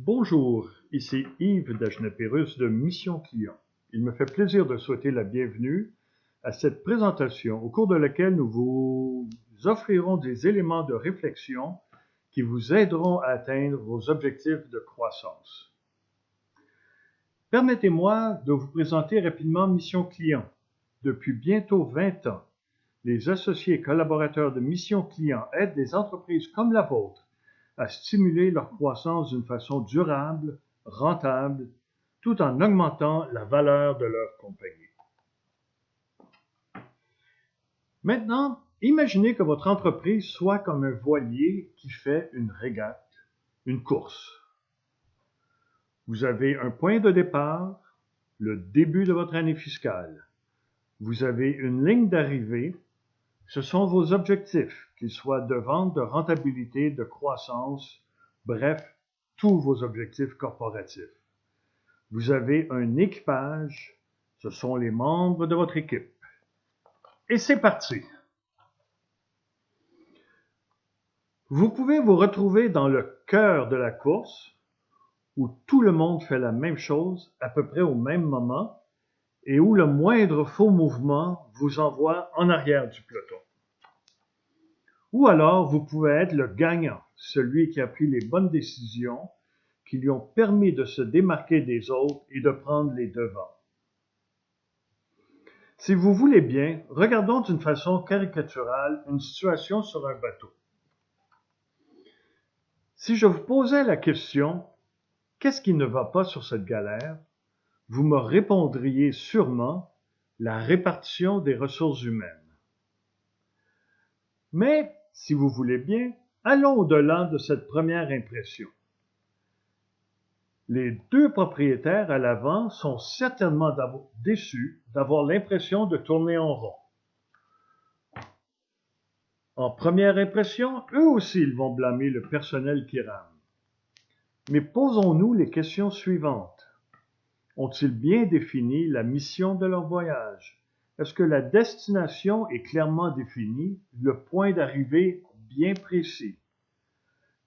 Bonjour, ici Yves Dagenet-Pérusse de Mission Client. Il me fait plaisir de souhaiter la bienvenue à cette présentation au cours de laquelle nous vous offrirons des éléments de réflexion qui vous aideront à atteindre vos objectifs de croissance. Permettez-moi de vous présenter rapidement Mission Client. Depuis bientôt 20 ans, les associés et collaborateurs de Mission Client aident des entreprises comme la vôtre à stimuler leur croissance d'une façon durable, rentable, tout en augmentant la valeur de leur compagnie. Maintenant, imaginez que votre entreprise soit comme un voilier qui fait une régate, une course. Vous avez un point de départ, le début de votre année fiscale. Vous avez une ligne d'arrivée. Ce sont vos objectifs, qu'ils soient de vente, de rentabilité, de croissance, bref, tous vos objectifs corporatifs. Vous avez un équipage, ce sont les membres de votre équipe. Et c'est parti! Vous pouvez vous retrouver dans le cœur de la course, où tout le monde fait la même chose à peu près au même moment, et où le moindre faux mouvement vous envoie en arrière du peloton. Ou alors, vous pouvez être le gagnant, celui qui a pris les bonnes décisions, qui lui ont permis de se démarquer des autres et de prendre les devants. Si vous voulez bien, regardons d'une façon caricaturale une situation sur un bateau. Si je vous posais la question « Qu'est-ce qui ne va pas sur cette galère ?» vous me répondriez sûrement « La répartition des ressources humaines ». Mais, si vous voulez bien, allons au-delà de cette première impression. Les deux propriétaires à l'avant sont certainement déçus d'avoir l'impression de tourner en rond. En première impression, eux aussi ils vont blâmer le personnel qui rame. Mais posons-nous les questions suivantes. Ont-ils bien défini la mission de leur voyage? Est-ce que la destination est clairement définie, le point d'arrivée bien précis?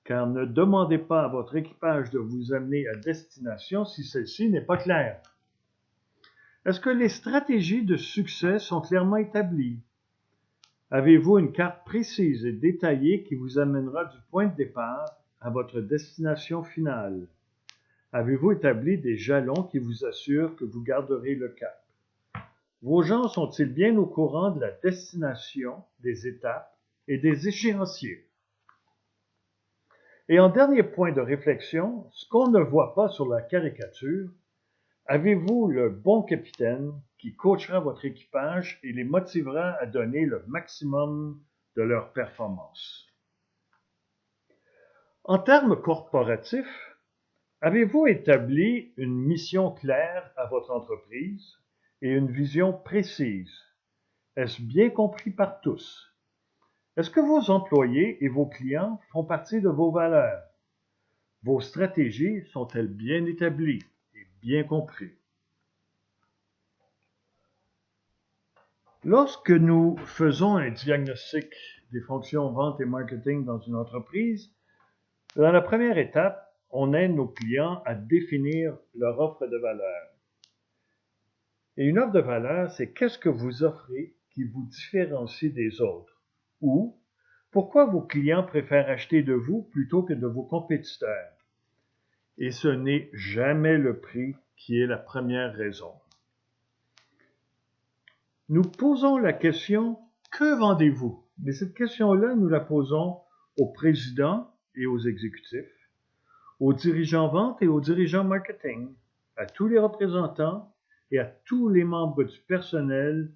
Car ne demandez pas à votre équipage de vous amener à destination si celle-ci n'est pas claire. Est-ce que les stratégies de succès sont clairement établies? Avez-vous une carte précise et détaillée qui vous amènera du point de départ à votre destination finale? Avez-vous établi des jalons qui vous assurent que vous garderez le cap? Vos gens sont-ils bien au courant de la destination, des étapes et des échéanciers? Et en dernier point de réflexion, ce qu'on ne voit pas sur la caricature, avez-vous le bon capitaine qui coachera votre équipage et les motivera à donner le maximum de leur performance? En termes corporatifs, avez-vous établi une mission claire à votre entreprise et une vision précise? Est-ce bien compris par tous? Est-ce que vos employés et vos clients font partie de vos valeurs? Vos stratégies sont-elles bien établies et bien comprises? Lorsque nous faisons un diagnostic des fonctions vente et marketing dans une entreprise, dans la première étape, on aide nos clients à définir leur offre de valeur. Et une offre de valeur, c'est qu'est-ce que vous offrez qui vous différencie des autres? Ou pourquoi vos clients préfèrent acheter de vous plutôt que de vos compétiteurs? Et ce n'est jamais le prix qui est la première raison. Nous posons la question « Que vendez-vous ?» Mais cette question-là, nous la posons aux présidents et aux exécutifs, aux dirigeants vente et aux dirigeants marketing, à tous les représentants et à tous les membres du personnel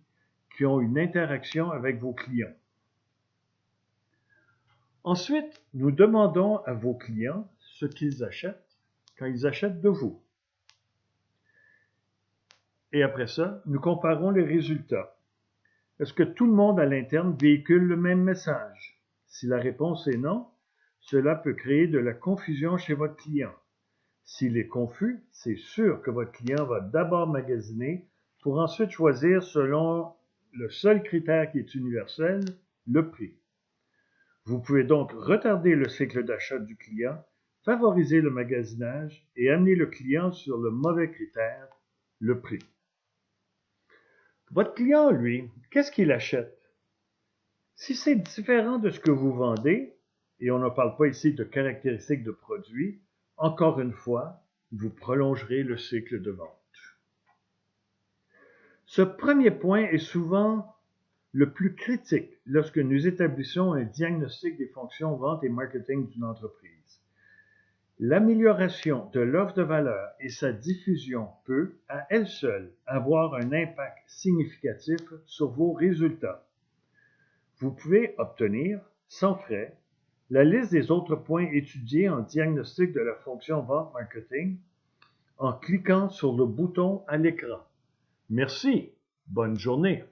qui ont une interaction avec vos clients. Ensuite, nous demandons à vos clients ce qu'ils achètent quand ils achètent de vous. Et après ça, nous comparons les résultats. Est-ce que tout le monde à l'interne véhicule le même message? Si la réponse est non, cela peut créer de la confusion chez votre client. S'il est confus, c'est sûr que votre client va d'abord magasiner pour ensuite choisir selon le seul critère qui est universel, le prix. Vous pouvez donc retarder le cycle d'achat du client favoriser le magasinage et amener le client sur le mauvais critère, le prix. Votre client, lui, qu'est-ce qu'il achète? Si c'est différent de ce que vous vendez, et on ne parle pas ici de caractéristiques de produits, encore une fois, vous prolongerez le cycle de vente. Ce premier point est souvent le plus critique lorsque nous établissons un diagnostic des fonctions vente et marketing d'une entreprise. L'amélioration de l'offre de valeur et sa diffusion peut, à elle seule, avoir un impact significatif sur vos résultats. Vous pouvez obtenir, sans frais, la liste des autres points étudiés en diagnostic de la fonction vente-marketing en cliquant sur le bouton à l'écran. Merci, bonne journée.